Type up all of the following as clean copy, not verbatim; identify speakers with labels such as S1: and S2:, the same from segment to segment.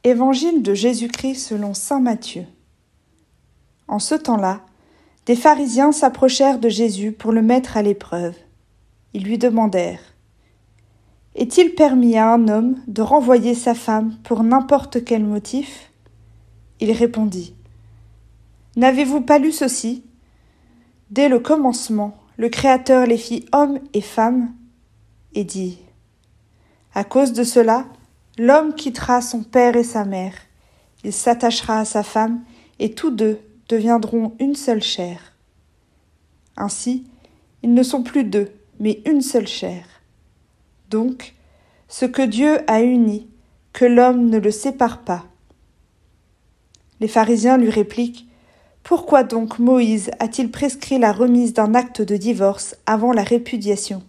S1: Évangile de Jésus-Christ selon saint Matthieu. En ce temps-là, des pharisiens s'approchèrent de Jésus pour le mettre à l'épreuve. Ils lui demandèrent : « Est-il permis à un homme de renvoyer sa femme pour n'importe quel motif ?» Il répondit : « N'avez-vous pas lu ceci ? Dès le commencement, le Créateur les fit hommes et femmes, et dit : à cause de cela, l'homme quittera son père et sa mère, il s'attachera à sa femme, et tous deux deviendront une seule chair. Ainsi, ils ne sont plus deux, mais une seule chair. Donc, ce que Dieu a uni, que l'homme ne le sépare pas. » Les pharisiens lui répliquent : « Pourquoi donc Moïse a-t-il prescrit la remise d'un acte de divorce avant la répudiation ?»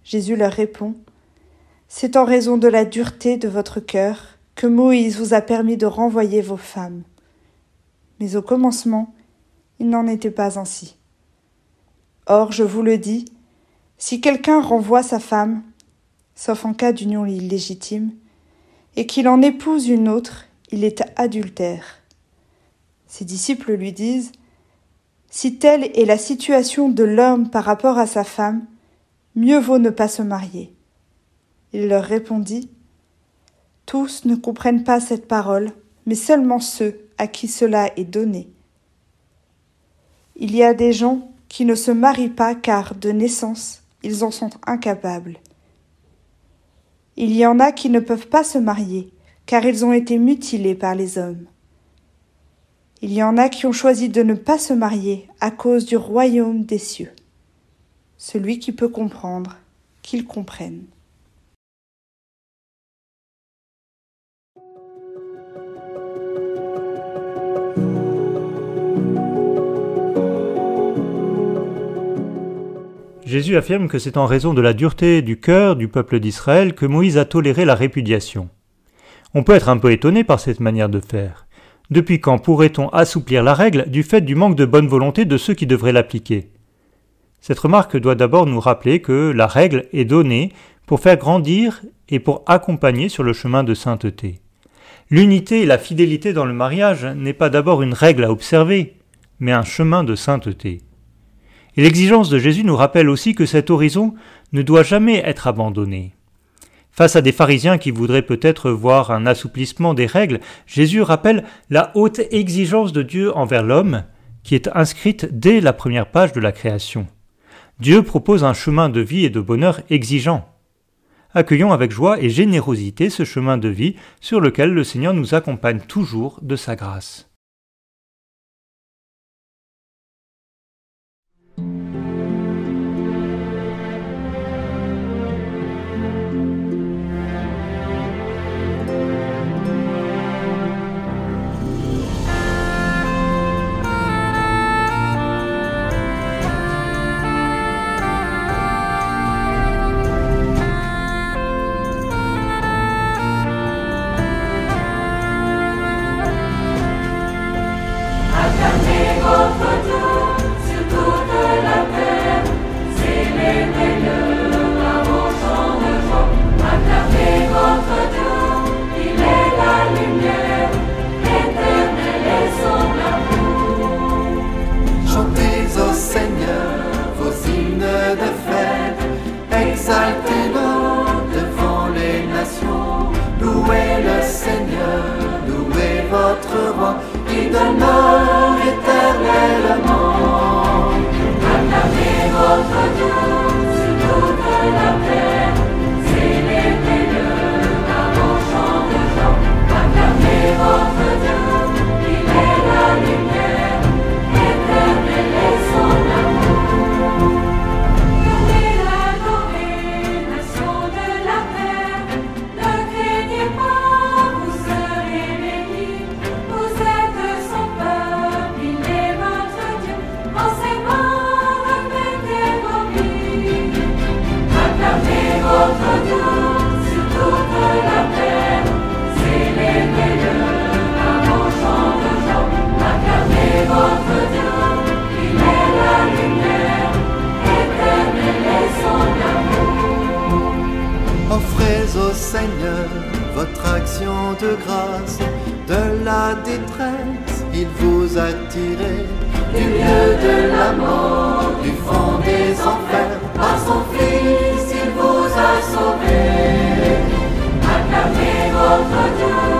S1: Jésus leur répond : « C'est en raison de la dureté de votre cœur que Moïse vous a permis de renvoyer vos femmes. Mais au commencement, il n'en était pas ainsi. Or, je vous le dis, si quelqu'un renvoie sa femme, sauf en cas d'union illégitime, et qu'il en épouse une autre, il est adultère. » Ses disciples lui disent : « Si telle est la situation de l'homme par rapport à sa femme, mieux vaut ne pas se marier. » Il leur répondit : « Tous ne comprennent pas cette parole, mais seulement ceux à qui cela est donné. Il y a des gens qui ne se marient pas car, de naissance, ils en sont incapables. Il y en a qui ne peuvent pas se marier car ils ont été mutilés par les hommes. Il y en a qui ont choisi de ne pas se marier à cause du royaume des cieux. Celui qui peut comprendre, qu'il comprenne. »
S2: Jésus affirme que c'est en raison de la dureté du cœur du peuple d'Israël que Moïse a toléré la répudiation. On peut être un peu étonné par cette manière de faire. Depuis quand pourrait-on assouplir la règle du fait du manque de bonne volonté de ceux qui devraient l'appliquer ? Cette remarque doit d'abord nous rappeler que la règle est donnée pour faire grandir et pour accompagner sur le chemin de sainteté. L'unité et la fidélité dans le mariage n'est pas d'abord une règle à observer, mais un chemin de sainteté. Et l'exigence de Jésus nous rappelle aussi que cet horizon ne doit jamais être abandonné. Face à des pharisiens qui voudraient peut-être voir un assouplissement des règles, Jésus rappelle la haute exigence de Dieu envers l'homme, qui est inscrite dès la première page de la création. Dieu propose un chemin de vie et de bonheur exigeant. Accueillons avec joie et générosité ce chemin de vie sur lequel le Seigneur nous accompagne toujours de sa grâce.
S3: Qui demeure éternellement. Acclamez votre Dieu sur toute la terre, célébrez-le par vos chants de joie. Acclamez votre Dieu, il est la lumière, éternel est son amour. Louez, nations de la terre, ne craignez pas, vous serez bénis. Vous êtes son peuple.
S4: la détresse, il vous a tiré du lieu de la mort, du fond des enfers.
S3: Par son Fils, il vous a sauvé. Acclamez votre Dieu.